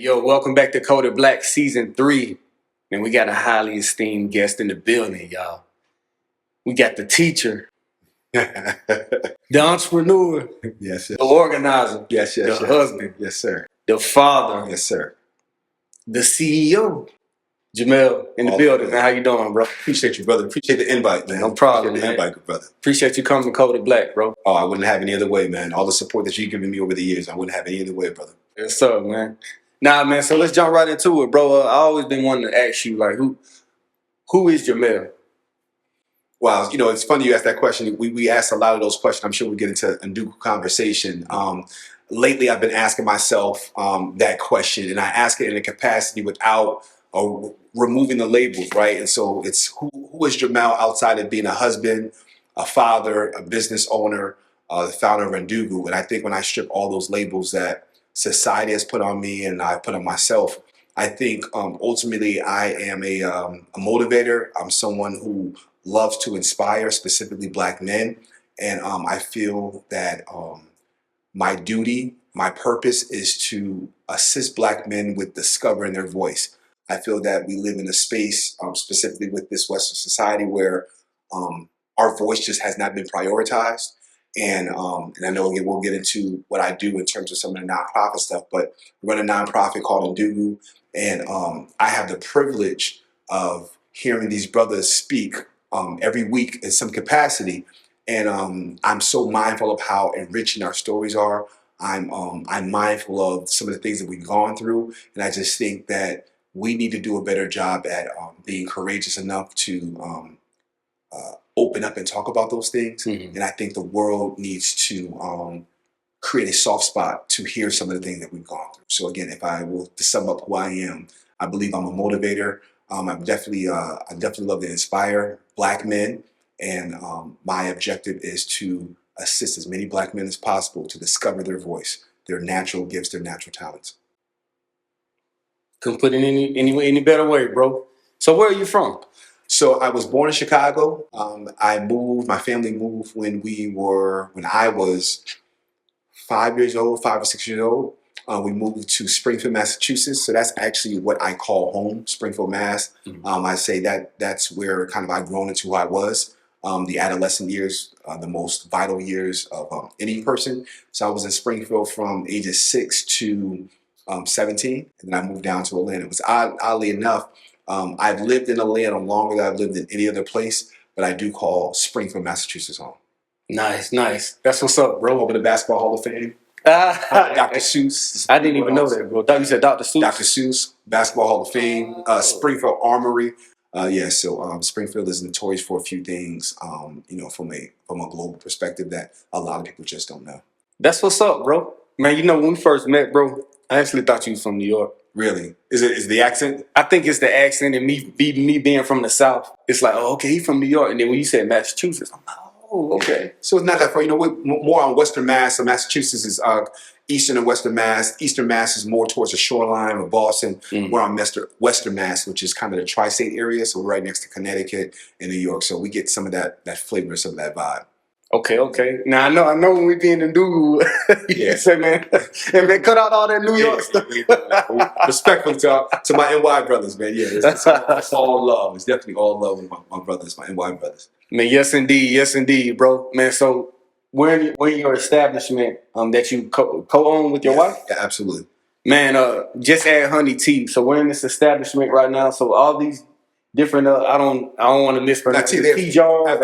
Yo, welcome back to Coded Black Season 3. Man, we got a highly esteemed guest in the building, y'all. We got the teacher, the entrepreneur, Yes, the organizer, yes, the husband, yes, sir. the father, Yes, sir. the CEO, Jermail in the All building. good. Man, how you doing, bro? Appreciate you, brother. Appreciate the invite, man. No problem, Appreciate the man. invite, brother. Appreciate you coming to Coded Black, bro. Oh, I wouldn't have any other way, man. All the support that you've given me over the years, I wouldn't have any other way, brother. Yes, sir, man. Nah, man, so let's jump right into it, bro. I always been wanting to ask you, like, who is Jermail? Wow, you know, it's funny you asked that question. We asked a lot of those questions. I'm sure we'll get into Undugu conversation. Lately, I've been asking myself that question, and I ask it in a capacity without removing the labels, right? And so it's who is Jermail outside of being a husband, a father, a business owner, the founder of Undugu. And I think when I strip all those labels that society has put on me and I put on myself, I think ultimately I am a motivator. I'm someone who loves to inspire, specifically Black men. And I feel that my duty, my purpose is to assist Black men with discovering their voice. I feel that we live in a space, specifically with this Western society, where our voice just has not been prioritized. And I know we'll get into what I do in terms of some of the nonprofit stuff, but I run a nonprofit called Undugu, and I have the privilege of hearing these brothers speak every week in some capacity. And I'm so mindful of how enriching our stories are. I'm mindful of some of the things that we've gone through, and I just think that we need to do a better job at being courageous enough to open up and talk about those things. Mhm. And I think the world needs to create a soft spot to hear some of the things that we've gone through. So again, if I will to sum up who I am, I believe I'm a motivator. I definitely love to inspire Black men, and my objective is to assist as many Black men as possible to discover their voice, their natural gifts, their natural talents. Couldn't put it any better way, bro. So where are you from? So I was born in Chicago. My family moved when I was 5 years old, 5 or 6 years old. We moved to Springfield, Massachusetts. So that's actually what I call home, Springfield, Mass. Mhm. I say that's where kind of I've grown into who I was. The adolescent years, the most vital years of any person. So I was in Springfield from ages 6 to 17, and then I moved down to Atlanta. It was oddly enough, I've lived in Atlanta longer than I've lived in any other place, but I do call Springfield, Massachusetts home. Nice, nice. That's what's up, bro. Home of the Basketball Hall of Fame. Dr. Dr. Seuss. I didn't even know that, bro. Thought you said Dr. Seuss. Dr. Seuss, Basketball Hall of Fame, Springfield Armory. So Springfield is notorious for a few things, from a global perspective that a lot of people just don't know. That's what's up, bro. Man, you know, when we first met, bro, I actually thought you was from New York. Really? Is the accent? I think it's the accent and me being from the South. It's like, oh, okay, he's from New York. And then when you said Massachusetts, I'm like, oh, okay. So it's not that far. You know, we're more on Western Mass. So Massachusetts is Eastern and Western Mass. Eastern Mass is more towards the shoreline of Boston. We're on Western Mass, which is kind of the tri-state area. So we're right next to Connecticut and New York. So we get some of that flavor, some of that vibe. Okay. Now I know when we be in Undugu, you say, man, and man, cut out all that New York stuff. Respectful to my NY brothers, man. Yeah, it's all love. It's definitely all love with my brothers, my NY brothers. Man, yes indeed, bro. Man, so where in your establishment that you co-own with your wife? Yeah, absolutely. Man, just add honey tea. So we're in this establishment right now. So all these different, I don't want to mispronounce tea jars.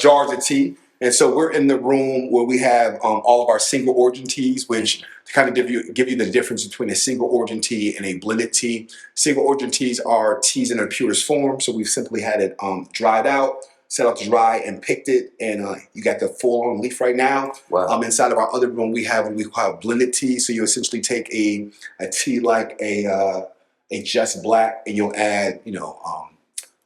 Jars of tea. And so we're in the room where we have all of our single origin teas, which kind of give you the difference between a single origin tea and a blended tea. Single origin teas are teas in their purest form. So we've simply had it dried out, set out to dry, and picked it. And you got the full on leaf right now. Wow. Inside of our other room, we have what we call blended tea. So you essentially take a tea like a just black, and you'll add,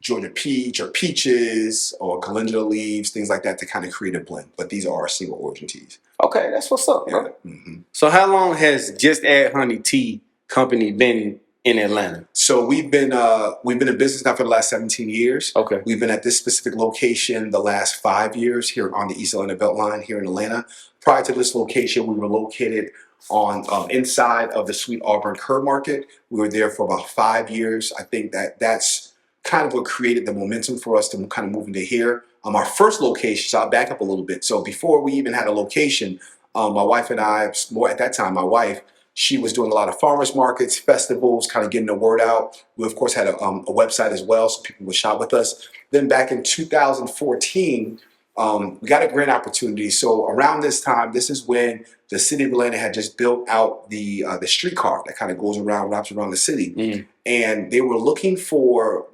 Georgia peach or peaches or calendula leaves, things like that to kind of create a blend. But these are our single origin teas. Okay, that's what's up, bro. Yeah. Mm-hmm. So how long has Just Add Honey Tea Company been in Atlanta? So we've been in business now for the last 17 years. Okay. We've been at this specific location the last 5 years here on the East Atlanta Beltline here in Atlanta. Prior to this location, we were located on inside of the Sweet Auburn Curb Market. We were there for about 5 years. I think that's kind of what created the momentum for us to kind of move into here. Our first location, so I'll back up a little bit. So before we even had a location, my wife and I, more at that time, my wife, she was doing a lot of farmers markets, festivals, kind of getting the word out. We, of course, had a website as well, so people would shop with us. Then back in 2014, we got a grant opportunity. So around this time, this is when the city of Atlanta had just built out the streetcar that kind of goes around, wraps around the city. And they were looking for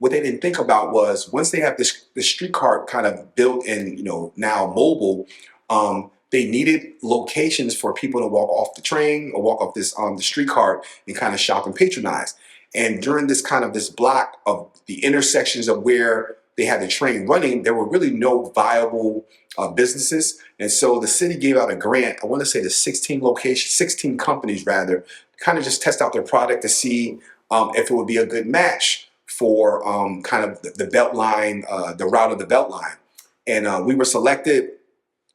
what they didn't think about was once they have the streetcar kind of built and now mobile, they needed locations for people to walk off the train or walk off this the streetcar and kind of shop and patronize. And during this block of the intersections of where they had the train running, there were really no viable businesses. And so the city gave out a grant, I want to say to 16 locations, 16 companies rather, kind of just test out their product to see if it would be a good match for kind of the belt line, the route of the belt line. And we were selected.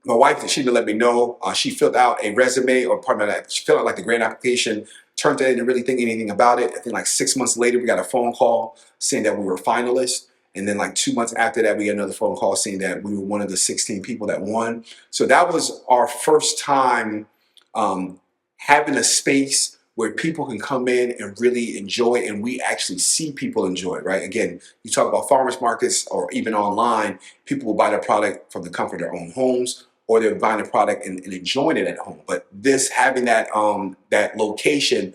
My wife, she didn't let me know. She filled out a resume, or part of that, she filled out like the grant application, turned it in, didn't really think anything about it. I think like 6 months later, we got a phone call saying that we were finalists. And then like 2 months after that, we got another phone call saying that we were one of the 16 people that won. So that was our first time having a space where people can come in and really enjoy, and we actually see people enjoy it, right? Again, you talk about farmers markets or even online, people will buy their product from the comfort of their own homes, or they're buying the product and enjoying it at home. But this, having that that location,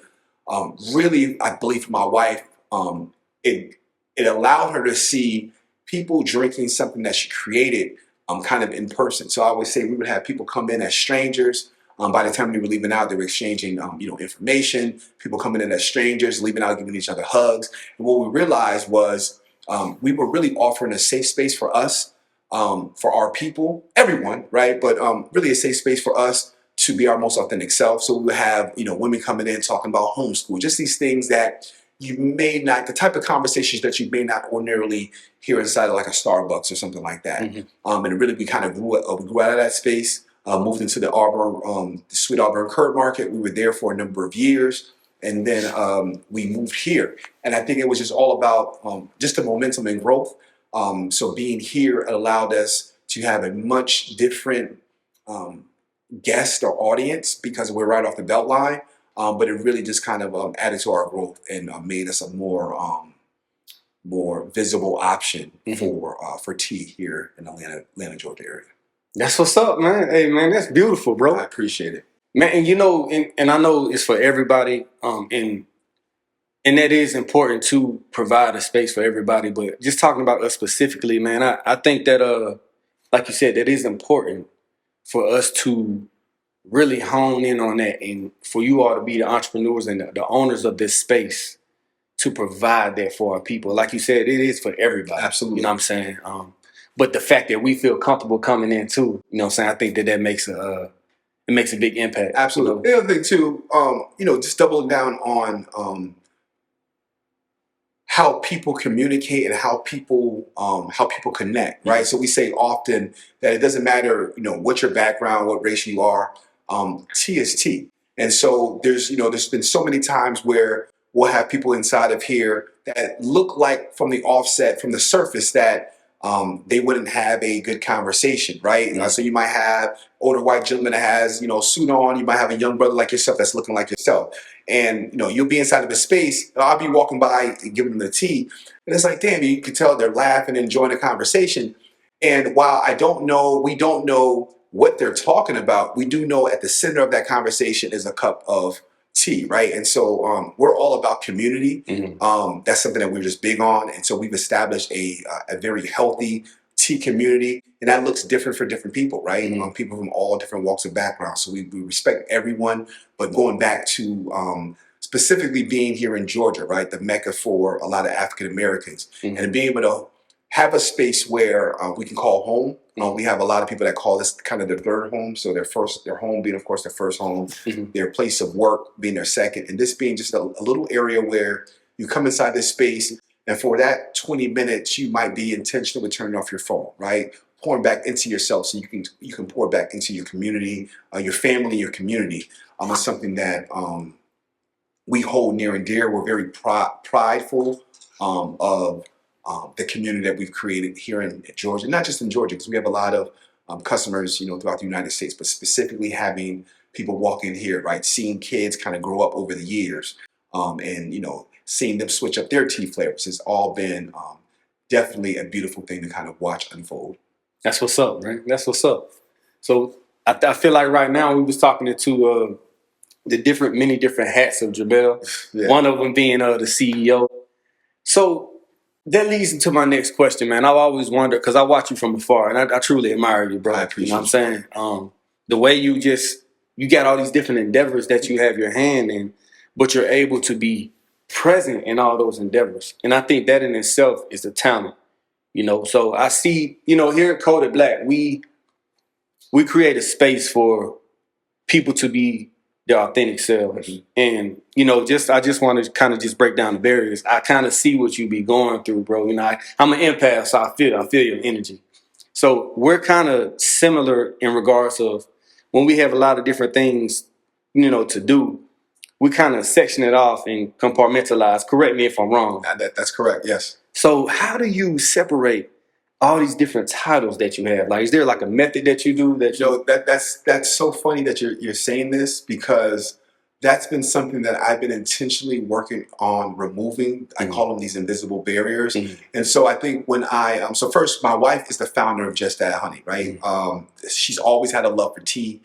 really, I believe for my wife, it allowed her to see people drinking something that she created kind of in person. So I always say we would have people come in as strangers. By the time we were leaving out, they were exchanging information. People coming in as strangers, leaving out, giving each other hugs. And what we realized was we were really offering a safe space for us, for our people, everyone, right? But really a safe space for us to be our most authentic self. So we would have women coming in talking about homeschool, just these things that you may not, the type of conversations that you may not ordinarily hear inside of like a Starbucks or something like that. And really we kind of grew out of that space. Moved into the Sweet Auburn Curb Market. We were there for a number of years, and then we moved here. And I think it was just all about just the momentum and growth. So being here allowed us to have a much different guest or audience because we're right off the belt line. But it really just kind of added to our growth and made us a more visible option for tea here in the Atlanta, Georgia area. That's what's up, man. Hey, man, that's beautiful, bro. I appreciate it. Man, and I know it's for everybody, and that is important to provide a space for everybody, but just talking about us specifically, man, I think that, like you said, that is important for us to really hone in on that, and for you all to be the entrepreneurs and the owners of this space to provide that for our people. Like you said, it is for everybody. Absolutely. You know what I'm saying? But the fact that we feel comfortable coming in too, you know what I'm saying? I think that makes it makes a big impact. Absolutely. The other thing too, just doubling down on how people communicate and how people connect, right? So we say often that it doesn't matter, what your background, what race you are, T is T. And so there's been so many times where we'll have people inside of here that look like from the offset, from the surface, that they wouldn't have a good conversation, right? So you might have older white gentleman that has, suit on. You might have a young brother like yourself that's looking like yourself. And, you'll be inside of a space. I'll be walking by and giving them the tea. And it's like, damn, you can tell they're laughing and enjoying the conversation. And while we don't know what they're talking about, we do know at the center of that conversation is a cup of tea, right? And so we're all about community. That's something that we're just big on. And so we've established a very healthy tea community, and that looks different for different people, right? People from all different walks of background. So we respect everyone, but going back to specifically being here in Georgia, right? The Mecca for a lot of African Americans, and being able to have a space where we can call home. We have a lot of people that call this kind of their third home. So their home being, of course, their first home, their place of work being their second, and this being just a little area where you come inside this space, and for that 20 minutes, you might be intentional with turning off your phone, right? pouring back into yourself so you can pour back into your community, your family, your community. It's something that we hold near and dear. We're very prideful of the community that we've created here in Georgia, not just in Georgia, because we have a lot of customers, throughout the United States, but specifically having people walk in here, right? Seeing kids kind of grow up over the years, and seeing them switch up their tea flavors has all been definitely a beautiful thing to kind of watch unfold. That's what's up, man. That's what's up. So I feel like right now we was talking to the many different hats of Jermail. Yeah. One of them being the CEO. So that leads into my next question, man. I've always wondered, because I watch you from afar, and I truly admire you, bro. I appreciate you know what I'm saying? The way you got all these different endeavors that you have your hand in, but you're able to be present in all those endeavors. And I think that in itself is a talent. So I see, here at Coded Black, we create a space for people to be their authentic selves. And, I just want to kind of just break down the barriers. I kind of see what you be going through, bro. I'm an empath, so I feel your energy. So we're kind of similar in regards of when we have a lot of different things, to do, we kind of section it off and compartmentalize. Correct me if I'm wrong. That's correct, yes. So how do you separate all these different titles that you have? Like, is there like a method that you do that's so funny that you're saying this, because that's been something that I've been intentionally working on removing. I call them these invisible barriers. And so I think when so first, my wife is the founder of Just That Honey, right? She's always had a love for tea.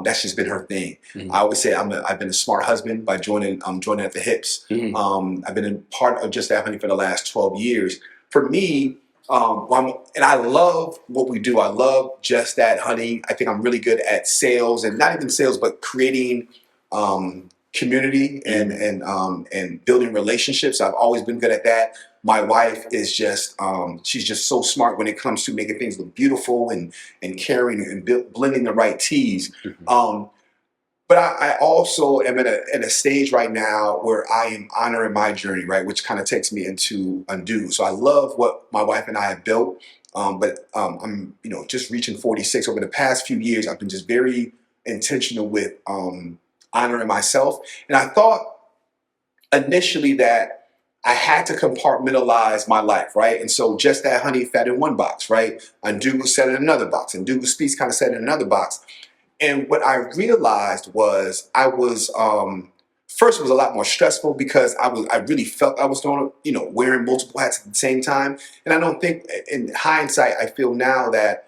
That's just been her thing. I always say I've been a smart husband by joining at the hips. I've been a part of Just That Honey for the last 12 years. For me, and I love what we do. I love Just That Honey. I think I'm really good at sales, and not even sales, but creating community and building relationships. I've always been good at that. My wife is she's just so smart when it comes to making things look beautiful and caring and blending the right teas. But I also am at a stage right now where I am honoring my journey, right, which kind of takes me into Undugu. So I love what my wife and I have built, but I'm just reaching 46. Over the past few years, I've been just very intentional with honoring myself, and I thought initially that I had to compartmentalize my life, right? And so Just That Honey fed in one box, right? Undugu sat in another box, and Undugu Speaks kind of sat in another box. And what I realized was I was first, it was a lot more stressful because I really felt I was doing, wearing multiple hats at the same time. And I don't think, in hindsight, I feel now that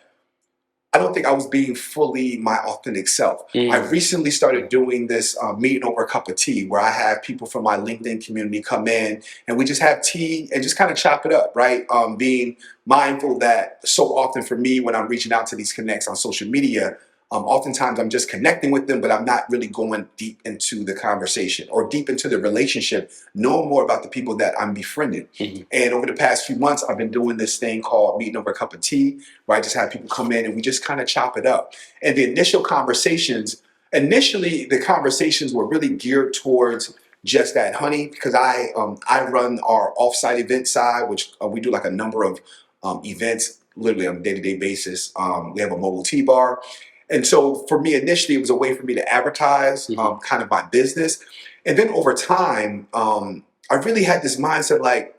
I don't think I was being fully my authentic self. I recently started doing this meeting over a cup of tea, where I have people from my LinkedIn community come in and we just have tea and just kind of chop it up, right? Being mindful that so often for me, when I'm reaching out to these connects on social media, oftentimes I'm just connecting with them, but I'm not really going deep into the conversation or deep into the relationship, knowing more about the people that I'm befriending. And over the past few months, I've been doing this thing called meeting over a cup of tea, where I just have people come in and we just kind of chop it up. And the initially the conversations were really geared towards Just That Honey, because I run our offsite event side, which we do like a number of events literally on a day-to-day basis. We have a mobile tea bar. And so for me, initially, it was a way for me to advertise kind of my business. And then over time, I really had this mindset, like,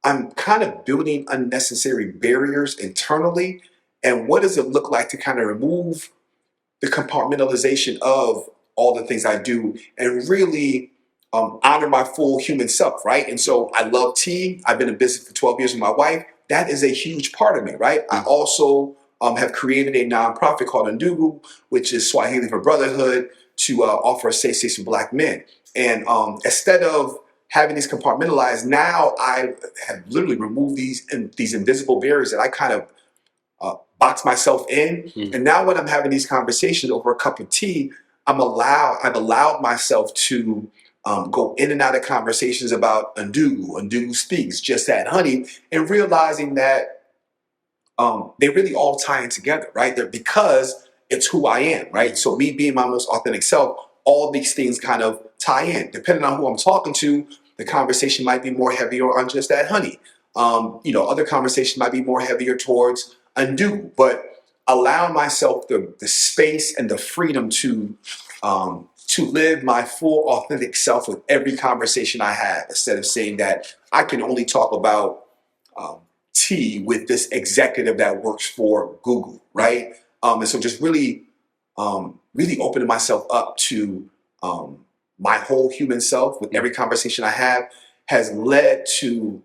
I'm kind of building unnecessary barriers internally. And what does it look like to kind of remove the compartmentalization of all the things I do and really honor my full human self, right? And so I love tea. I've been in business for 12 years with my wife. That is a huge part of me, right? I also have created a nonprofit called Undugu, which is Swahili for brotherhood, to offer a safe space for Black men. And instead of having these compartmentalized, now I have literally removed these invisible barriers that I kind of box myself in. And now when I'm having these conversations over a cup of tea, I've allowed myself to go in and out of conversations about Undugu Speaks, Just That Honey, and realizing that they really all tie in together, right? They're because it's who I am, right? So me being my most authentic self, all these things kind of tie in. Depending on who I'm talking to, the conversation might be more heavier on Just That Honey. Other conversation might be more heavier towards Undugu, but allow myself the space and the freedom to live my full authentic self with every conversation I have, instead of saying that I can only talk about tea with this executive that works for Google, right? And so just really opening myself up to my whole human self with every conversation I have has led to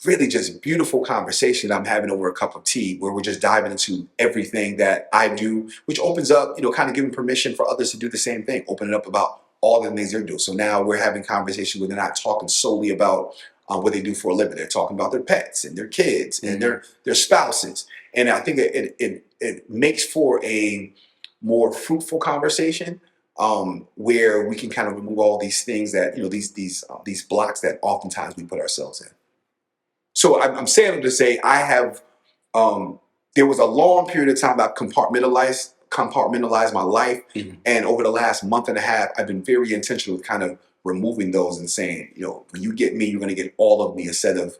really just beautiful conversation I'm having over a cup of tea, where we're just diving into everything that I do, which opens up, kind of giving permission for others to do the same thing, open it up about all the things they're doing. So now we're having conversations where they're not talking solely about what they do for a living. They're talking about their pets and their kids and their spouses. And I think it makes for a more fruitful conversation, where we can kind of remove all these things that, these blocks that oftentimes we put ourselves in. So I'm saying to say I have, there was a long period of time I've compartmentalized my life. And over the last month and a half, I've been very intentional with kind of removing those and saying, when you get me, you're going to get all of me instead of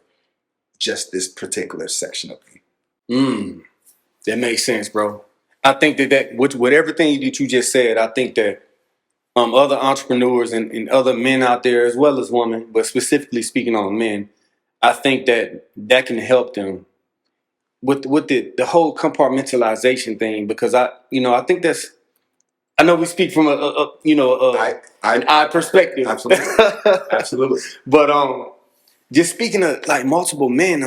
just this particular section of me. That makes sense, bro. I think that with everything that you just said, I think that other entrepreneurs and other men out there, as well as women, but specifically speaking on men, I think that can help them with the whole compartmentalization thing, because I think that's, I know we speak from an I perspective. Absolutely. Absolutely. But just speaking of like multiple men,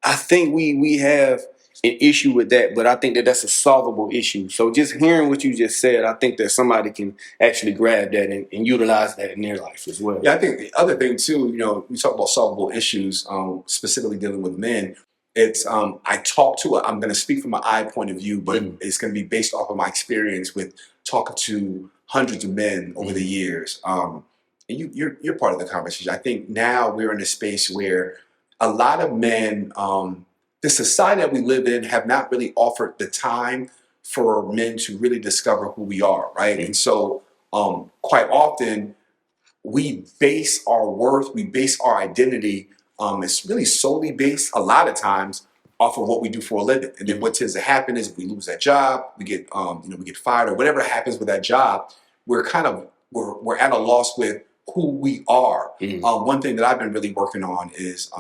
I think we have an issue with that, but I think that's a solvable issue. So just hearing what you just said, I think that somebody can actually grab that and utilize that in their life as well. Yeah, I think the other thing too, we talk about solvable issues, specifically dealing with men. It's I'm going to speak from my I point of view, but it's going to be based off of my experience with talking to hundreds of men over the years. And you're part of the conversation. I think now we're in a space where a lot of men, the society that we live in, have not really offered the time for men to really discover who we are, right? And so quite often we base our worth, we base our identity, it's really solely based a lot of times off of what we do for a living. And then what tends to happen is if we lose that job, we get we get fired, or whatever happens with that job, we're at a loss with who we are. One thing that I've been really working on is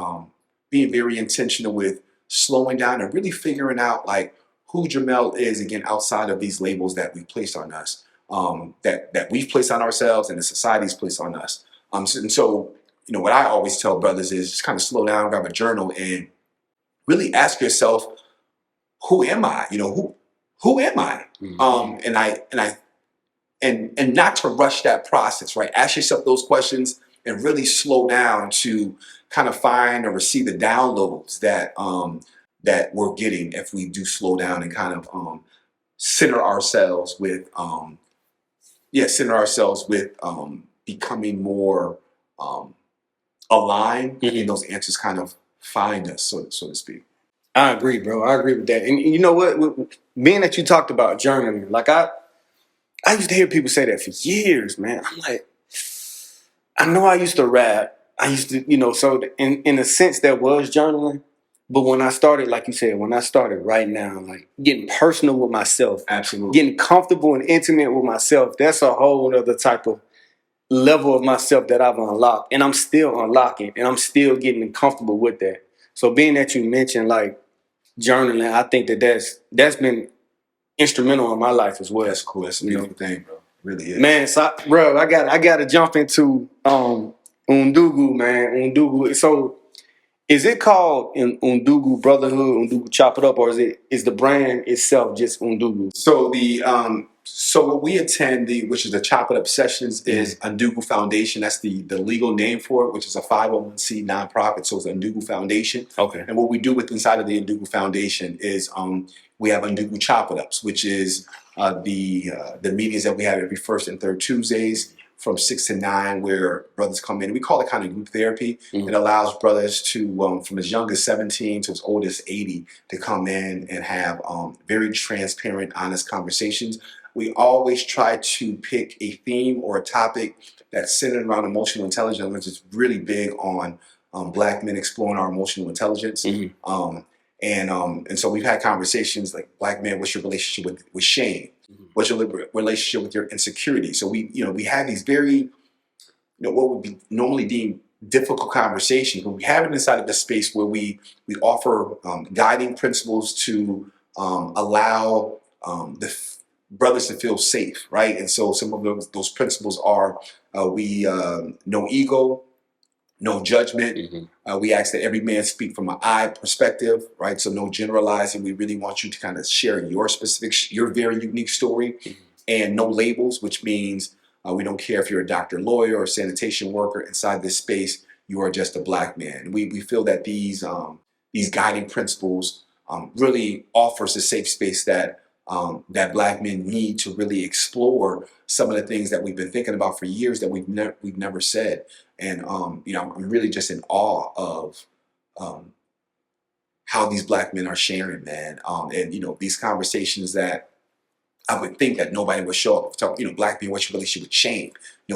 being very intentional with slowing down and really figuring out like who Jermail is, again, outside of these labels that we placed on us, that we've placed on ourselves and the society's placed on us. And so, what I always tell brothers is just kind of slow down, grab a journal, and really ask yourself, who am I? Who am I? And not to rush that process, right? Ask yourself those questions and really slow down to kind of find or receive the downloads that we're getting if we do slow down and kind of center ourselves with becoming more aligned, and those answers kind of find us, so to speak. I agree, bro. I agree with that. And you know what? Being that you talked about journaling, like I used to hear people say that for years, man. I'm like, I know I used to rap. I used to, so in a sense that was journaling. But when I started, like you said, right now, like getting personal with myself, Absolutely, getting comfortable and intimate with myself, that's a whole other type of level of myself that I've unlocked. And I'm still unlocking, and I'm still getting comfortable with that. So being that you mentioned like journaling, I think that's been instrumental in my life as well. That's cool. That's a beautiful thing, bro. It really is. Man, so bro, I got to jump into Undugu, man. Undugu. So is it called Undugu Brotherhood, Undugu Chop It Up, or is the brand itself just Undugu? So so what we attend, which is the Chop It Up sessions, is Undugu Foundation. That's the legal name for it, which is a 501c nonprofit. So it's Undugu Foundation. Okay. And what we do inside of the Undugu Foundation is we have Undugu Chop It Ups, which is the meetings that we have every first and third Tuesdays from 6 to 9, where brothers come in. We call it kind of group therapy. It allows brothers to, from as young as 17 to as old as 80, to come in and have very transparent, honest conversations. We always try to pick a theme or a topic that's centered around emotional intelligence, which is really big on Black men exploring our emotional intelligence. And so we've had conversations like, Black man, what's your relationship with shame? What's your relationship with your insecurity? So we have these very, what would be normally deemed difficult conversations, but we have it inside of the space where we offer guiding principles to allow brothers to feel safe, right? And so some of those principles are no ego, no judgment. We ask that every man speak from an I perspective, right? So no generalizing. We really want you to kind of share your very unique story, and no labels, which means we don't care if you're a doctor, lawyer, or sanitation worker inside this space. You are just a Black man. We feel that these guiding principles really offers a safe space that Black men need to really explore some of the things that we've been thinking about for years that we've never said. And I'm really just in awe of how these Black men are sharing, man. And these conversations that I would think that nobody would show up. Talk, Black men, what's your relationship with shame?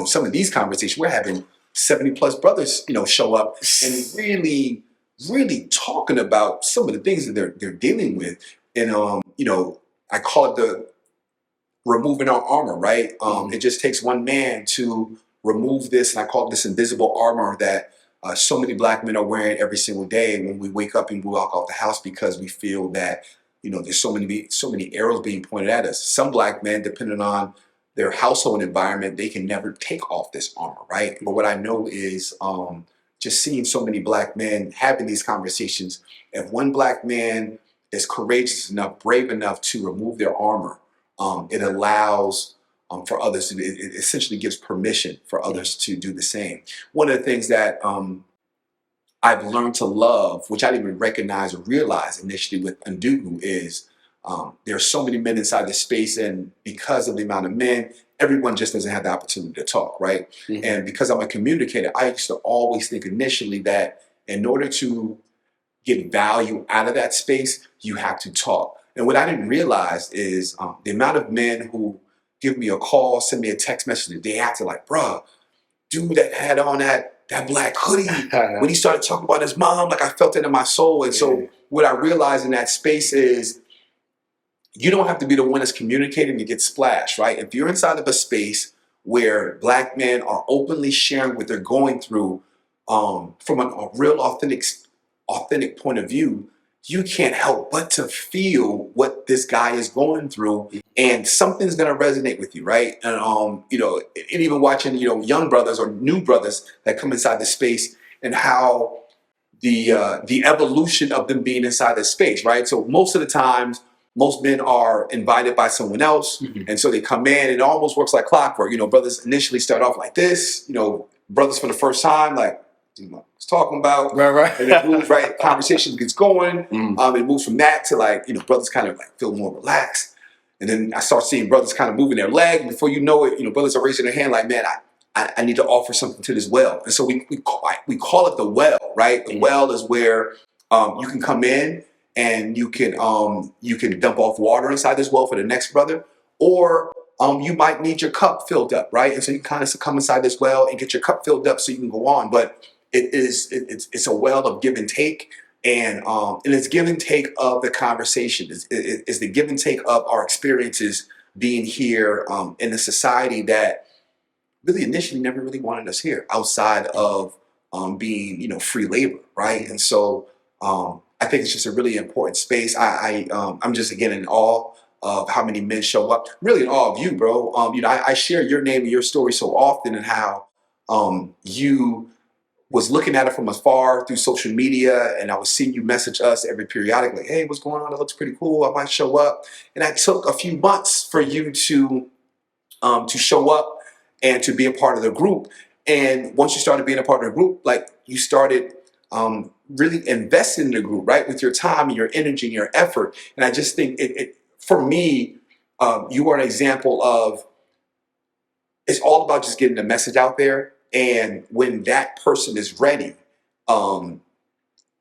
Some of these conversations we're having, 70 plus brothers, show up and really, really talking about some of the things that they're dealing with. And I call it the removing our armor, right? It just takes one man to remove this, and I call it this invisible armor that so many Black men are wearing every single day when we wake up and we walk out the house, because we feel that there's so many arrows being pointed at us. Some Black men, depending on their household environment, they can never take off this armor, right? But what I know is just seeing so many Black men having these conversations. If one Black man is courageous enough, brave enough to remove their armor, it allows for others to, it essentially gives permission for others to do the same. One of the things that I've learned to love, which I didn't even recognize or realize initially with Undugu, is there are so many men inside the space, and because of the amount of men, everyone just doesn't have the opportunity to talk, right? And because I'm a communicator, I used to always think initially that in order to get value out of that space, you have to talk. And what I didn't realize is the amount of men who give me a call, send me a text message the day after, like, bruh, dude that had on that black hoodie, when he started talking about his mom, like I felt it in my soul. And so what I realized in that space is you don't have to be the one that's communicating to get splashed, right? If you're inside of a space where Black men are openly sharing what they're going through from a real authentic point of view, you can't help but to feel what this guy is going through, and something's gonna resonate with you, right? And and even watching young brothers or new brothers that come inside the space, and how the evolution of them being inside the space, right? So most of the times, most men are invited by someone else, and so they come in, and it almost works like clockwork. Brothers initially start off like this, brothers for the first time, like, was talking about, right, and it moves, right, conversation gets going. It moves from that to like, brothers kind of like feel more relaxed, and then I start seeing brothers kind of moving their leg. Before you know it, brothers are raising their hand like, man, I need to offer something to this well. And so we call it the well, right? The well is where you can come in and you can dump off water inside this well for the next brother, or you might need your cup filled up, right? And so you kind of come inside this well and get your cup filled up so you can go on. But it's a well of give and take, and it's give and take of the conversation. It's the give and take of our experiences being here in a society that really initially never really wanted us here, outside of being free labor, right? And so I think it's just a really important space. I'm just again in awe of how many men show up. Really in awe of you, bro. I share your name and your story so often, and how you was looking at it from afar through social media, and I was seeing you message us every periodically. Hey, what's going on? It looks pretty cool. I might show up. And that took a few months for you to show up and to be a part of the group. And once you started being a part of the group, like, you started really investing in the group, right, with your time and your energy and your effort. And I just think it for me, you are an example of, it's all about just getting the message out there. And when that person is ready, they'll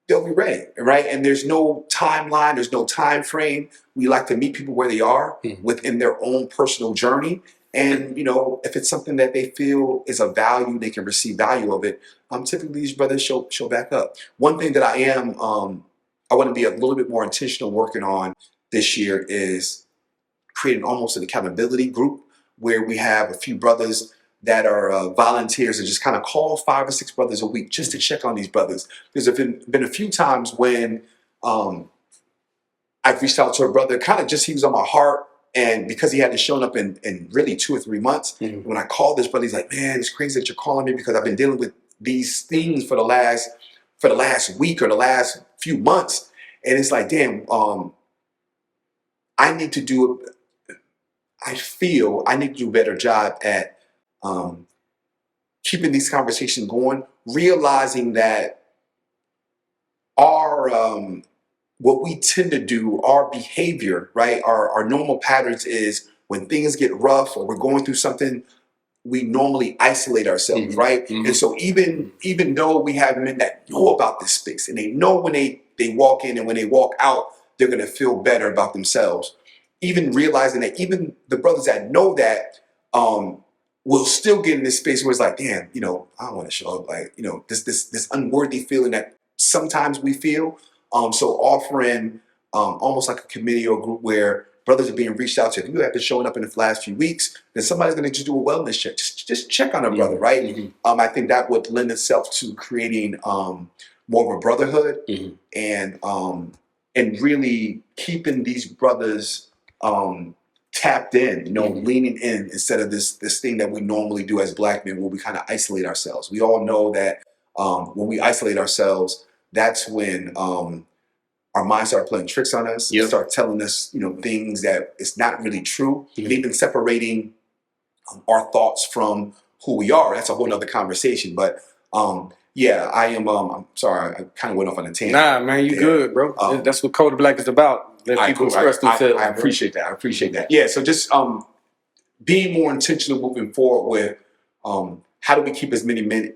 be ready, right? And there's no timeline, there's no time frame. We like to meet people where they are within their own personal journey. And if it's something that they feel is of value, they can receive value of it. Typically, these brothers show back up. One thing that I am I want to be a little bit more intentional working on this year is creating almost an accountability group where we have a few brothers that are volunteers and just kind of call 5 or 6 brothers a week just to check on these brothers. There's been a few times when I've reached out to a brother, kind of just he was on my heart, and because he hadn't shown up in really 2 or 3 months, when I called this brother, he's like, "Man, it's crazy that you're calling me because I've been dealing with these things for the last week or the last few months," and it's like, damn, I need to do. I feel I need to do a better job at keeping these conversations going, realizing that our what we tend to do, our behavior, right, our normal patterns is when things get rough or we're going through something, we normally isolate ourselves, right? And so even though we have men that know about this space and they know when they walk in and when they walk out, they're going to feel better about themselves. Even realizing that even the brothers that know that will still get in this space where it's like, damn, I don't want to show up, like, this unworthy feeling that sometimes we feel. So offering almost like a committee or a group where brothers are being reached out to. If you have been showing up in the last few weeks, then somebody's going to just do a wellness check. Just check on a brother, right? I think that would lend itself to creating more of a brotherhood and really keeping these brothers tapped in, leaning in instead of this thing that we normally do as black men where we kind of isolate ourselves. We all know that when we isolate ourselves, that's when our minds start playing tricks on us, start telling us, things that it's not really true, and even separating our thoughts from who we are. That's a whole nother conversation. But I am. I'm sorry, I kind of went off on a tangent. Nah, man, you good, bro. That's what Code Black is about. Let people express themselves. I appreciate that. I appreciate that. Yeah. So just being more intentional moving forward with how do we keep as many men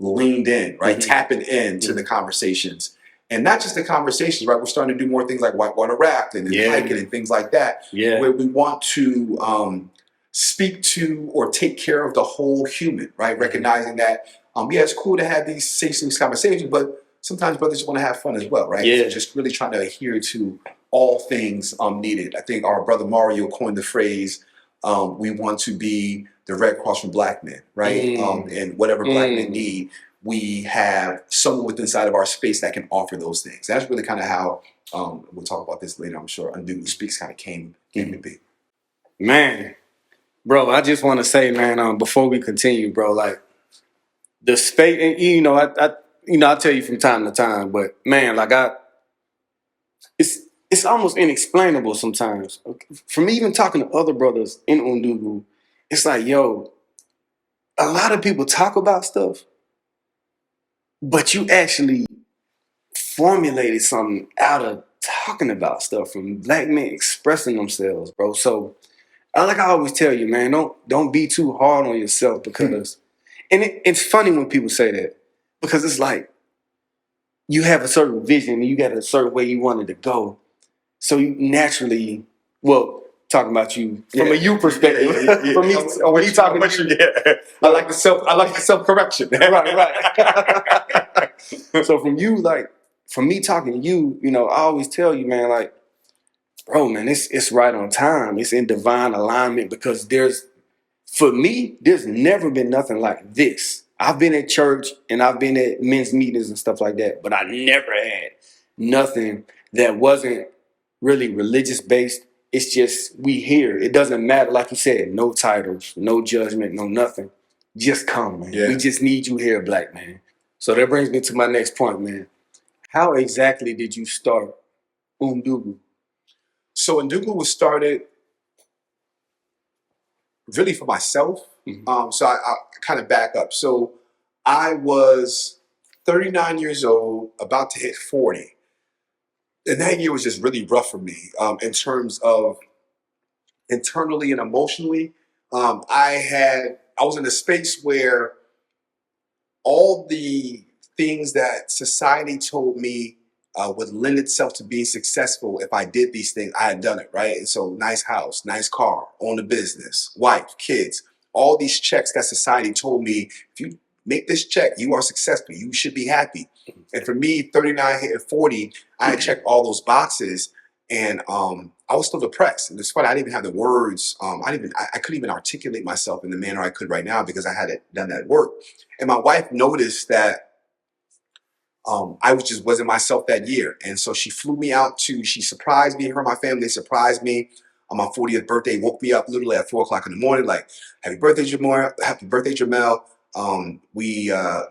leaned in, right? Tapping into the conversations. And not just the conversations, right? We're starting to do more things like whitewater rafting and hiking and things like that, where we want to speak to or take care of the whole human, right? Recognizing that, it's cool to have these safe conversations, but sometimes brothers want to have fun as well, right? So just really trying to adhere to all things needed. I think our brother Mario coined the phrase, we want to be the Red Cross for black men, right? And whatever black men need, we have someone within inside of our space that can offer those things. That's really kind of how, we'll talk about this later, I'm sure, Undugu Speaks kind of came to be. Man, bro, I just want to say, man, before we continue, bro, like the space, and I tell you from time to time, but man, like it's almost inexplainable sometimes. From even talking to other brothers in Undugu, it's like, yo, a lot of people talk about stuff, but you actually formulated something out of talking about stuff from black men expressing themselves, bro. So, like I always tell you, man, don't be too hard on yourself because, and it's funny when people say that because it's like you have a certain vision and you got a certain way you wanted to go, so you naturally, talking about you from a you perspective. For me, when you talking about you, I like the self correction. Right. So from me talking to you, I always tell you, man, like, bro, man, it's right on time. It's in divine alignment because for me, there's never been nothing like this. I've been at church and I've been at men's meetings and stuff like that, but I never had nothing that wasn't really religious based. It's just we here. It doesn't matter, like you said, no titles, no judgment, no nothing. Just come, man. We just need you here, black man. So that brings me to my next point, man. How exactly did you start Undugu? So Undugu was started really for myself. So I kind of back up. So I was 39 years old, about to hit 40. And that year was just really rough for me in terms of internally and emotionally. I was in a space where all the things that society told me would lend itself to being successful if I did these things, I had done it, right? And so nice house, nice car, own a business, wife, kids, all these checks that society told me, if you make this check, you are successful, you should be happy. And for me, 39 hitting 40, I had checked all those boxes, and I was still depressed. And it's funny, I didn't even have the words. I couldn't even articulate myself in the manner I could right now because I hadn't done that work. And my wife noticed that I wasn't myself that year. And so she flew me out she surprised me, her and my family surprised me on my 40th birthday, woke me up literally at 4 o'clock in the morning, like, happy birthday, Jermail, happy birthday, Jermail. We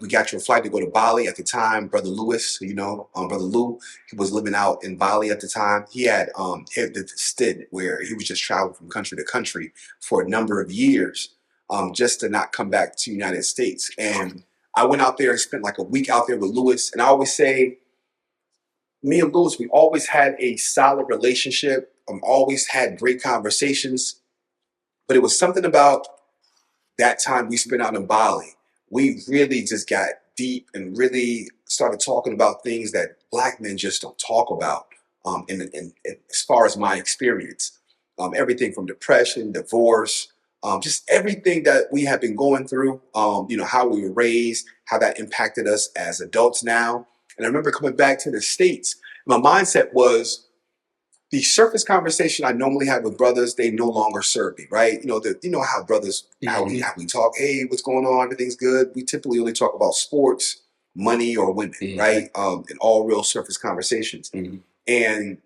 got you a flight to go to Bali at the time. Brother Lewis, Brother Lou, he was living out in Bali at the time. He had hit the stint where he was just traveling from country to country for a number of years, just to not come back to the United States. And I went out there and spent like a week out there with Lewis. And I always say, me and Lewis, we always had a solid relationship. Always had great conversations. But it was something about that time we spent out in Bali. We really just got deep and really started talking about things that Black men just don't talk about. As far as my experience, everything from depression, divorce, just everything that we have been going through, how we were raised, how that impacted us as adults now. And I remember coming back to the States, my mindset was the surface conversation I normally have with brothers, they no longer serve me, right? How brothers, how we talk, hey, what's going on? Everything's good. We typically only talk about sports, money, or women, right? In all real surface conversations. And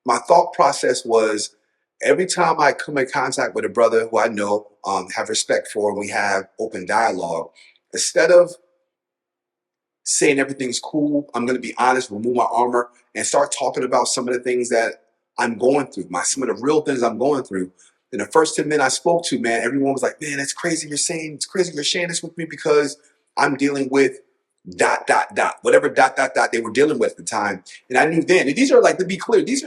my thought process was, every time I come in contact with a brother who I know, have respect for, and we have open dialogue, instead of saying everything's cool, I'm going to be honest, remove my armor, and start talking about some of the things that I'm going through, some of the real things I'm going through. In the first 10 men I spoke to, man, everyone was like, man, that's crazy you're saying, it's crazy you're sharing this with me because I'm dealing with ... whatever ... they were dealing with at the time. And I knew then, and these are, like, to be clear, these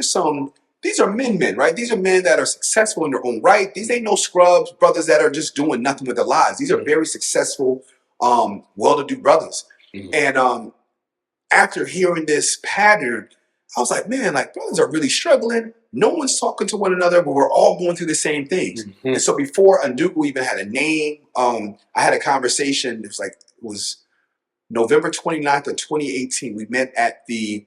are men, right? These are men that are successful in their own right. These ain't no scrubs, brothers that are just doing nothing with their lives. These are very successful, well-to-do brothers. And after hearing this pattern, I was like, man, like, brothers are really struggling. No one's talking to one another, but we're all going through the same things. And so before Undugu even had a name, I had a conversation. It was November 29th of 2018. We met at the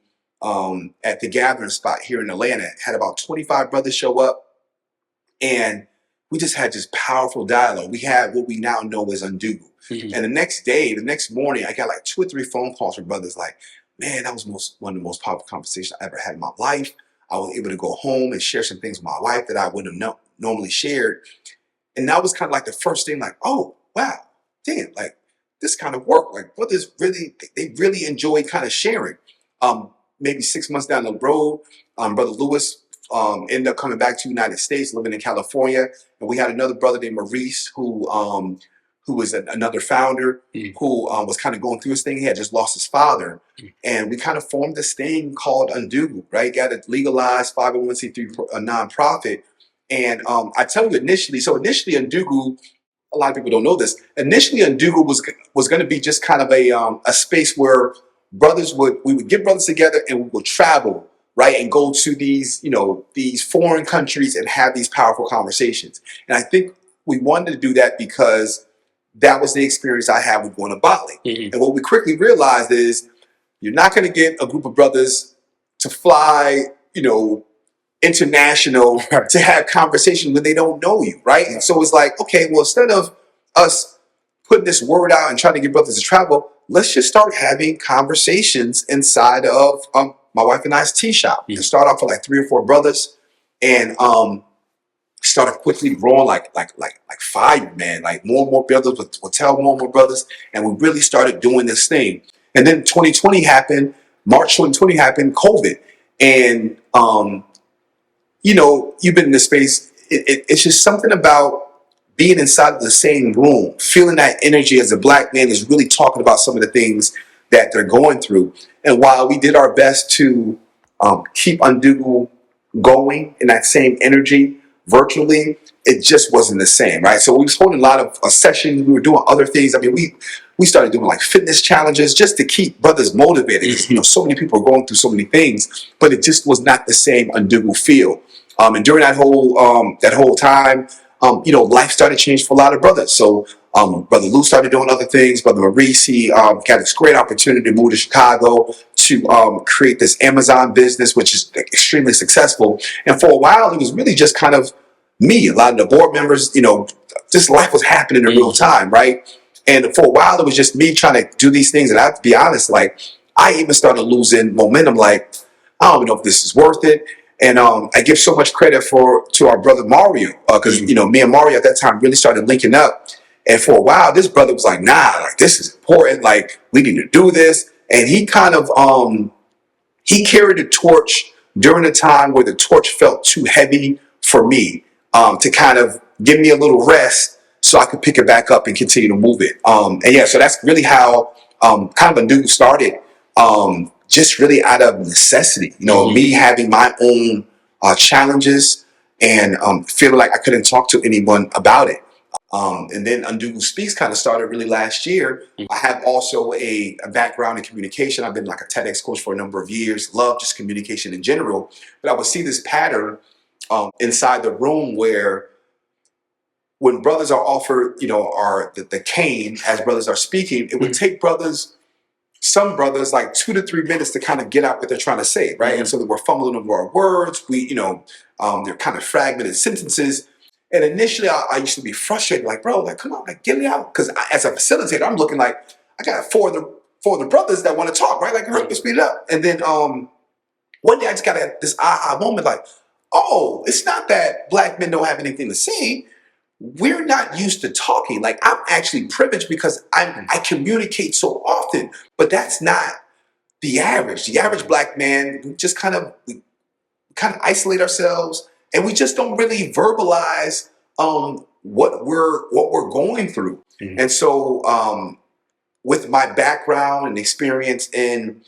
gathering spot here in Atlanta. Had about 25 brothers show up, and we just had this powerful dialogue. We had what we now know as Undugu. And the next morning, I got like 2 or 3 phone calls from brothers like, man, that was one of the most powerful conversations I ever had in my life. I was able to go home and share some things with my wife that I wouldn't have normally shared. And that was kind of like the first thing, like, oh, wow, damn, like, this kind of work. Like, brothers they really enjoy kind of sharing. Maybe 6 months down the road, Brother Lewis ended up coming back to the United States, living in California. And we had another brother named Maurice who was another founder who was kind of going through his thing. He had just lost his father. And we kind of formed this thing called Undugu, right? Got a legalized 501c3 nonprofit. And I tell you initially Undugu, a lot of people don't know this. Initially, Undugu was going to be just kind of a space where we would get brothers together and we would travel, right, and go to these foreign countries and have these powerful conversations. And I think we wanted to do that because that was the experience I had with going to Bali. And what we quickly realized is you're not going to get a group of brothers to fly, international to have conversation when they don't know you, right? And so it's like, okay, well, instead of us putting this word out and trying to get brothers to travel, let's just start having conversations inside of my wife and I's tea shop. And start off with like 3 or 4 brothers, and started quickly growing like fire, man. Like more and more brothers would tell more and more brothers, and we really started doing this thing. And then 2020 happened, March 2020 happened, COVID, and you've been in this space. It's just something about being inside of the same room, feeling that energy as a Black man is really talking about some of the things that they're going through. And while we did our best to keep Undugu going in that same energy virtually, it just wasn't the same, right? So we was holding a lot of sessions. We were doing other things. I mean, we started doing like fitness challenges just to keep brothers motivated. Because, so many people are going through so many things, but it just was not the same Undugu feel. And during that whole time, life started to change for a lot of brothers. So Brother Lou started doing other things. Brother Maurice, he got this great opportunity to move to Chicago to create this Amazon business, which is extremely successful. And for a while, it was really just kind of me. A lot of the board members, just life was happening in real time, right? And for a while, it was just me trying to do these things. And I have to be honest, like, I even started losing momentum. Like, I don't even know if this is worth it. And I give so much credit to our brother Mario, because me and Mario at that time really started linking up. And for a while, this brother was like, nah, like, this is important. Like, we need to do this. And he kind of he carried the torch during a time where the torch felt too heavy for me, to kind of give me a little rest so I could pick it back up and continue to move it. And yeah, so that's really how kind of Undugu started, just really out of necessity. Me having my own challenges and feeling like I couldn't talk to anyone about it. And then Undugu Speaks kind of started really last year. I have also a background in communication. I've been like a TEDx coach for a number of years, love just communication in general. But I would see this pattern inside the room where when brothers are offered, the cane as brothers are speaking, it would take some brothers like 2 to 3 minutes to kind of get out what they're trying to say, right? And so they were fumbling over our words. They're kind of fragmented sentences. And initially, I used to be frustrated, like, bro, like, come on, like, get it out. Because as a facilitator, I'm looking like, I got four of the brothers that want to talk, right? Like, hurry, speed it up. And then one day I just got this aha moment, like, oh, it's not that black men don't have anything to say. We're not used to talking. Like, I'm actually privileged because I communicate so often, but that's not the average. The average black man, we just kind of isolate ourselves, and we just don't really verbalize what we're going through. And so with my background and experience in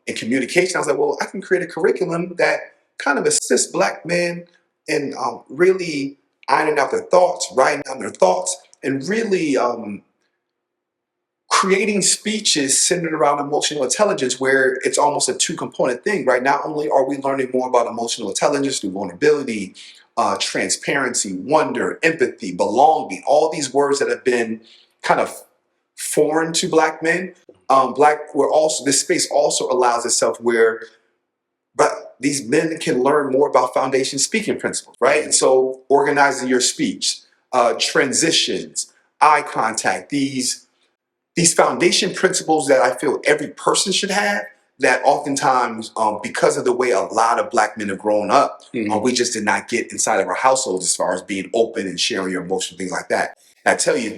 communication, I was like, well, I can create a curriculum that kind of assists black men in really ironing out their thoughts, writing down their thoughts, and really creating speeches centered around emotional intelligence, where it's almost a 2-component thing, right? Not only are we learning more about emotional intelligence through vulnerability, transparency, wonder, empathy, belonging, all these words that have been kind of foreign to black men. This space also allows itself where these men can learn more about foundation speaking principles, right? And so organizing your speech, transitions, eye contact, these foundation principles that I feel every person should have, that oftentimes, because of the way a lot of black men have grown up, we just did not get inside of our households as far as being open and sharing your emotions, things like that. And I tell you,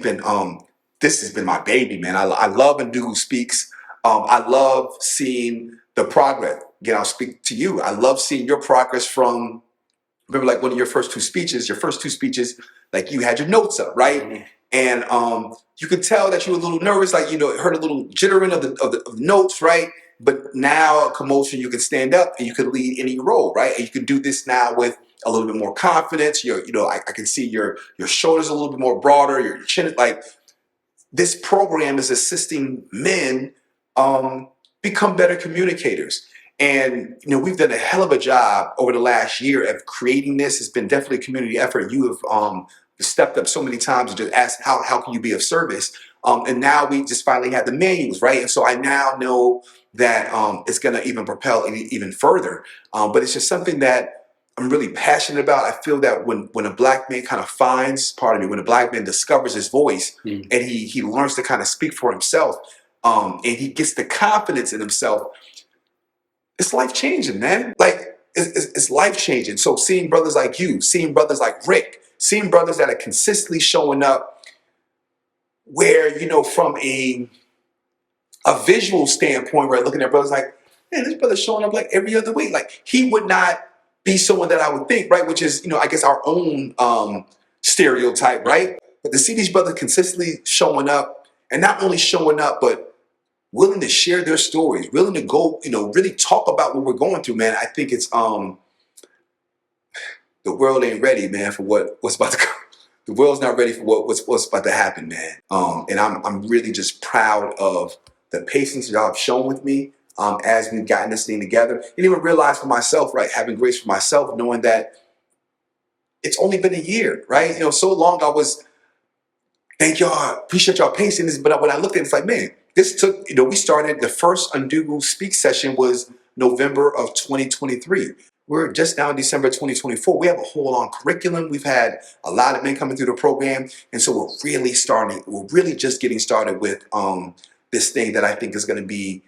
this has been my baby, man. I love Undugu Speaks. I love seeing the progress. Again, I'll speak to you. I love seeing your progress from, remember, like, one of your first two speeches, like, you had your notes up, right? And you could tell that you were a little nervous, like, heard a little jittering of the notes, right? But now, commotion, you can stand up and you can lead any role, right? And you can do this now with a little bit more confidence. I can see your shoulders a little bit more broader, your chin, like, this program is assisting men become better communicators. And we've done a hell of a job over the last year of creating this. It's been definitely a community effort. You have stepped up so many times and just asked, how can you be of service? And now we just finally have the manuals, right? And so I now know that it's going to even propel even further. But it's just something that I'm really passionate about. I feel that when a black man kind of when a black man discovers his voice and he learns to kind of speak for himself, and he gets the confidence in himself, it's life-changing, man. Like, it's life-changing. So seeing brothers like you, seeing brothers like Rick, seeing brothers that are consistently showing up where, from a visual standpoint, where looking at brothers like, man, this brother's showing up like every other week. Like, he would not be someone that I would think, right? Which is, I guess our own stereotype, right? But to see these brothers consistently showing up, and not only showing up, but willing to share their stories, willing to go, really talk about what we're going through, man. I think it's the world ain't ready, man, for what's about to come. The world's not ready for what's about to happen, man. And I'm really just proud of the patience y'all have shown with me as we've gotten this thing together. And even realize for myself, right, having grace for myself, knowing that it's only been a year, right? So long I was Thank y'all. Appreciate y'all patience. But when I looked at it, it's like, man, this took, we started the first Undugu Speak session was November of 2023. We're just now in December 2024. We have a whole on curriculum. We've had a lot of men coming through the program. And so we're really just getting started with this thing that I think is going to be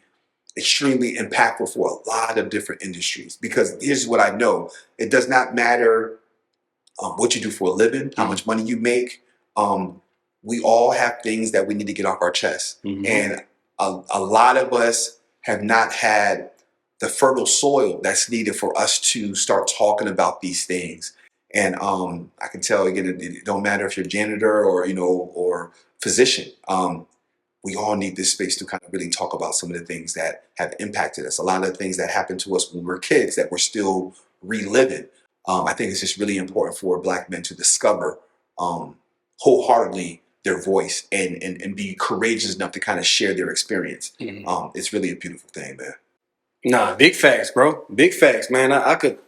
extremely impactful for a lot of different industries. Because here's what I know. It does not matter what you do for a living, how much money you make. We all have things that we need to get off our chest. And a lot of us have not had the fertile soil that's needed for us to start talking about these things. And I can tell, again, it don't matter if you're janitor or, or physician. We all need this space to kind of really talk about some of the things that have impacted us. A lot of the things that happened to us when we were kids that we're still reliving. I think it's just really important for Black men to discover wholeheartedly their voice and be courageous enough to kind of share their experience. It's really a beautiful thing, man. Nah, big facts, bro. Big facts, man. I could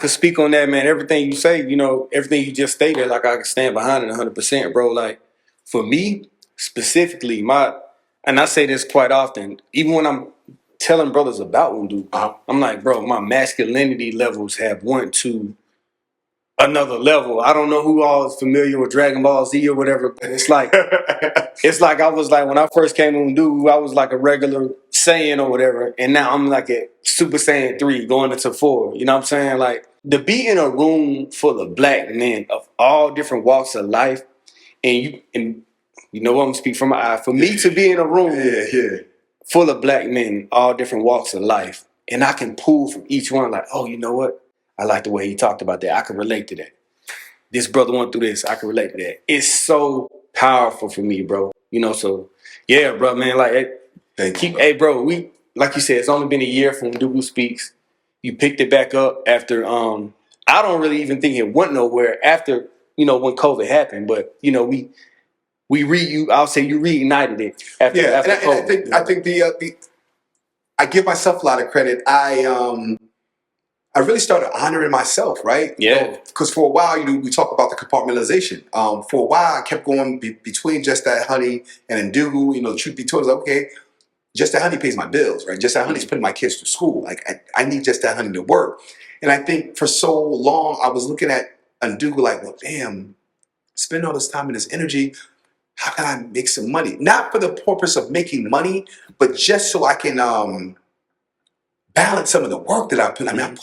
speak on that, man. Everything you say, everything you just stated, like I can stand behind it 100%, bro. Like for me specifically, and I say this quite often, even when I'm telling brothers about Undugu, I'm like, bro, my masculinity levels have went to another level. I don't know who all is familiar with Dragon Ball Z or whatever, but it's like I was like when I first came on Undugu, I was like a regular Saiyan or whatever, and now I'm like a Super Saiyan 3 going into 4. You know what I'm saying? Like to be in a room full of Black men of all different walks of life, and you know what, I'm speaking from my eye. For me to be in a room full of Black men, all different walks of life, and I can pull from each one like, oh, you know what? I like the way he talked about that. I can relate to that. This brother went through this. I can relate to that. It's so powerful for me, bro. So yeah, bro, man. Like, hey, bro. We like you said, it's only been a year from Undugu Speaks. You picked it back up after. I don't really even think it went nowhere after when COVID happened. But I'll say you reignited it after. Yeah, after and COVID, I think I give myself a lot of credit. I really started honoring myself, right? Yeah. Because for a while, we talk about the compartmentalization. For a while, I kept going between Just That Honey and Undugu. Truth be told, I was like, okay, Just That Honey pays my bills, right? Just That Honey's putting my kids to school. Like, I need Just That Honey to work. And I think for so long, I was looking at Undugu like, well, damn, spend all this time and this energy. How can I make some money? Not for the purpose of making money, but just so I can balance some of the work that I put. I mean,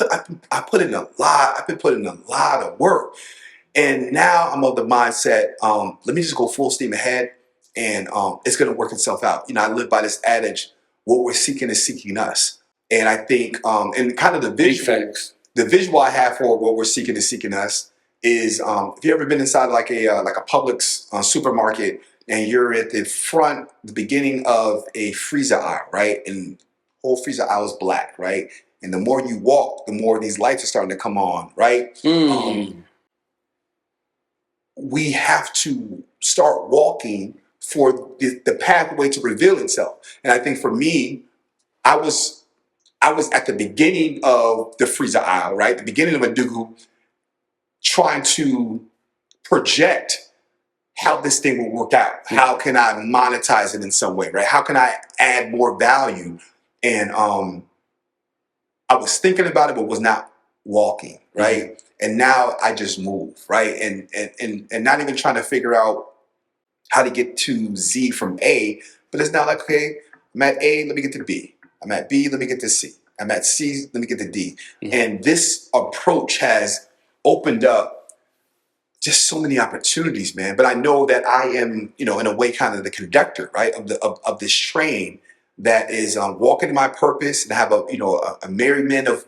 I put in a lot. I've been putting in a lot of work, and now I'm of the mindset. Let me just go full steam ahead, and it's going to work itself out. I live by this adage: what we're seeking is seeking us. And I think, and kind of the visual I have for what we're seeking is seeking us is, if you ever been inside like a Publix supermarket, and you're at the beginning of a freezer aisle, right, and whole freezer aisle is black, right? And the more you walk, the more these lights are starting to come on, right? We have to start walking for the pathway to reveal itself. And I think for me, I was at the beginning of the freezer aisle, right? The beginning of Undugu, trying to project how this thing will work out. How can I monetize it in some way, right? How can I add more value? And I was thinking about it, but was not walking, right? And now I just move, right? And not even trying to figure out how to get to Z from A, but it's now like, okay, I'm at A, let me get to B. I'm at B, let me get to C. I'm at C, let me get to D. And this approach has opened up just so many opportunities, man. But I know that I am, in a way, kind of the conductor, right, of this train that is walking in my purpose, and have a merry men of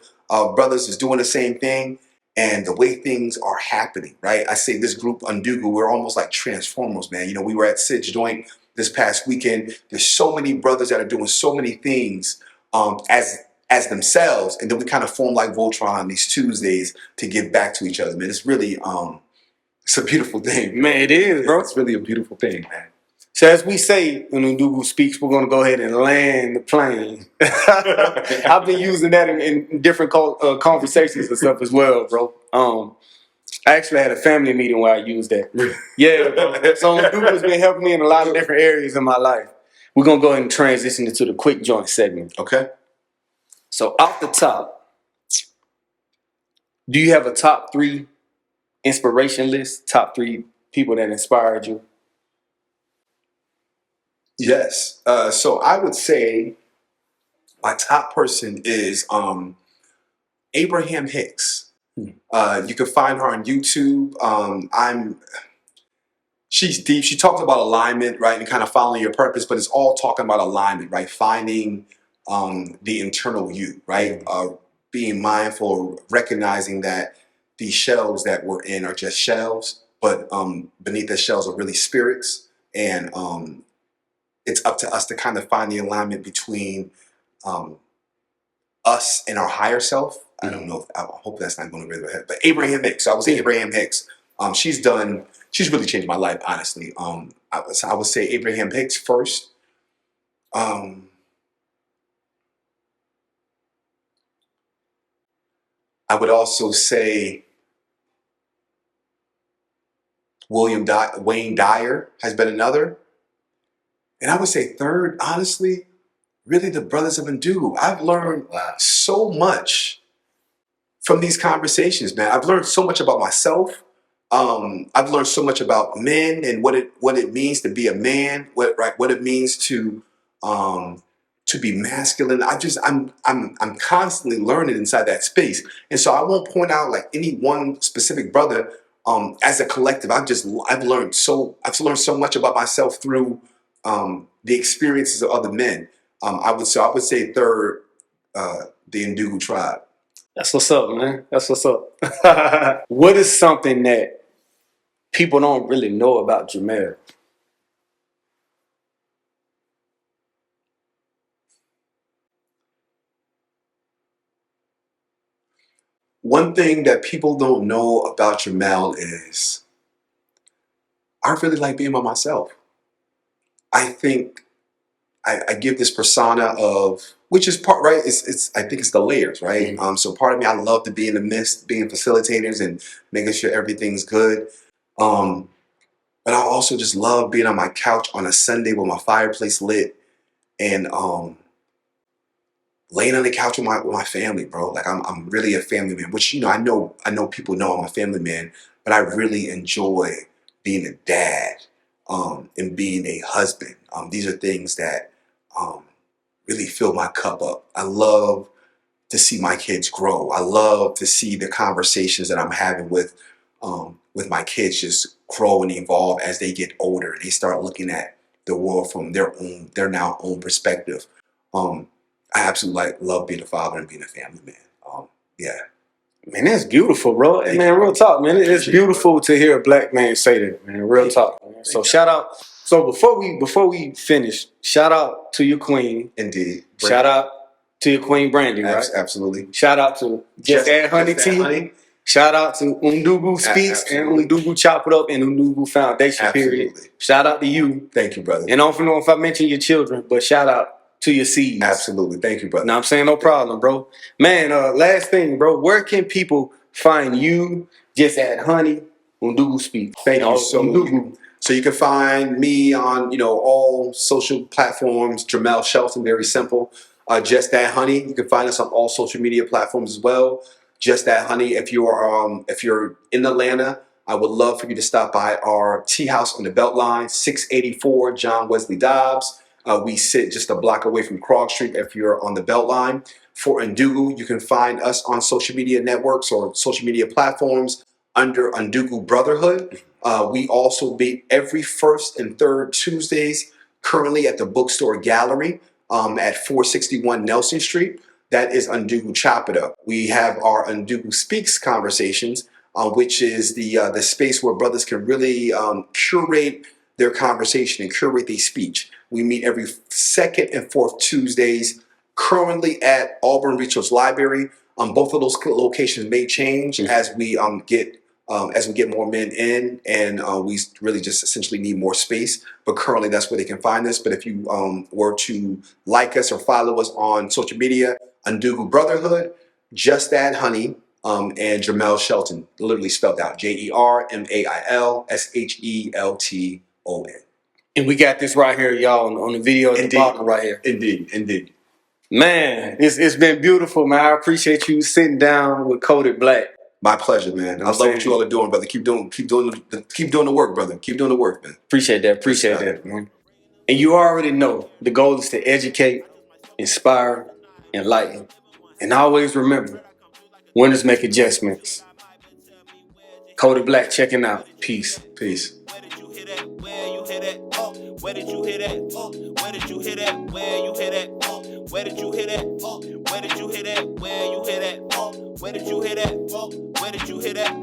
brothers is doing the same thing, and the way things are happening, right? I say this group Undugu, we're almost like transformers, man. We were at Sid's joint this past weekend. There's so many brothers that are doing so many things as themselves, and then we kind of form like Voltron on these Tuesdays to give back to each other, man. It's really it's a beautiful thing. Man, it is, bro. It's really a beautiful thing, man. So as we say when Undugu Speaks, we're going to go ahead and land the plane. I've been using that in different conversations and stuff as well, bro. I actually had a family meeting where I used that. Yeah, bro. So Undugu's been helping me in a lot of different areas in my life. We're going to go ahead and transition into the quick joint segment. Okay. So off the top, do you have a top 3 inspiration list? Top 3 people that inspired you? Yes. So I would say my top person is Abraham Hicks. You can find her on YouTube. She's deep. She talks about alignment, right, and kind of following your purpose, but it's all talking about alignment, right? Finding the internal you, right? Being mindful, recognizing that these shells that we're in are just shells, but beneath the shells are really spirits, and it's up to us to kind of find the alignment between um, us and our higher self. I don't know. I hope that's not going to really ahead. But Abraham Hicks. So I would say Abraham Hicks. She's really changed my life, honestly. I would say Abraham Hicks first. Um, I would also say Wayne Dyer has been another. And I would say third, honestly, really the Brothers of Undugu. I've learned so much from these conversations, man. I've learned so much about myself. I've learned so much about men and what it means to be a man, what it means to be masculine. I'm constantly learning inside that space, and so I won't point out like any one specific brother. As a collective, I've learned so much about myself through the experiences of other men. I would say third, the Undugu tribe. That's what's up, man. That's what's up. What is something that people don't really know about Jermail? One thing that people don't know about Jermail is I really like being by myself. I think I give this persona of, which is part, right? It's I think it's the layers, right? So part of me, I love to be in the midst, being facilitators and making sure everything's good. Um, but I also just love being on my couch on a Sunday with my fireplace lit and laying on the couch with my family, bro. Like I'm really a family man, which I know people know I'm a family man, but I really enjoy being a dad and being a husband. These are things that um, really fill my cup up. I love to see my kids grow. I love to see the conversations that I'm having with my kids just grow and evolve as they get older. They start looking at the world from their now own perspective. Um, I absolutely love being a father and being a family man. Yeah. Man, that's beautiful, bro. Hey, man, real talk, man. It's beautiful to hear a black man say that, man. Real talk, man. So shout out. So before we finish, shout out to your queen. Indeed. Shout out to your queen Brandy, right? Absolutely. Shout out to Just Add Honey Tea. Shout out to Undugu Speaks and Undugu Chop It Up and Undugu Foundation. Period. Shout out to you. Thank you, brother. And I don't know if I mentioned your children, but shout out to your seeds. Absolutely. Thank you, brother. No, I'm saying no problem, bro. Man, last thing, bro. Where can people find you? Just Add Honey, Undugu Speaks. Thank you so much. So you can find me on, all social platforms. Jermail Shelton, very simple. Just That Honey. You can find us on all social media platforms as well. Just That Honey. If you're in Atlanta, I would love for you to stop by our tea house on the Beltline, 684 John Wesley Dobbs. We sit just a block away from Krog Street if you're on the Beltline. For Undugu, you can find us on social media networks or social media platforms under Undugu Brotherhood. We also meet every first and third Tuesdays, currently at the Bookstore Gallery at 461 Nelson Street. That is Undugu Chop It Up. We have our Undugu Speaks conversations, which is the space where brothers can really curate their conversation and curate their speech. We meet every second and fourth Tuesdays, currently at Auburn Research Library. Both of those locations may change as we get more men in, and we really just essentially need more space. But currently, that's where they can find us. But if you were to like us or follow us on social media, Undugu Brotherhood, Just Add Honey, and Jermail Shelton, literally spelled out JermailShelton. And we got this right here, y'all, on the video at the bottom right here. Indeed. Man, it's been beautiful, man. I appreciate you sitting down with Coded Black. My pleasure, man. I love what you all are doing, brother. Keep doing the work, brother. Keep doing the work, man. Appreciate that, man. And you already know the goal is to educate, inspire, enlighten. And always remember, winners make adjustments. Coded Black checking out. Peace. Where did you hear that? Where you hear that? Where did you hear that? Where did you hear that? Where you hear that? Where did you hear that? Where did you hear that? Where you hear that? Where did you hear that? Where did you hear that?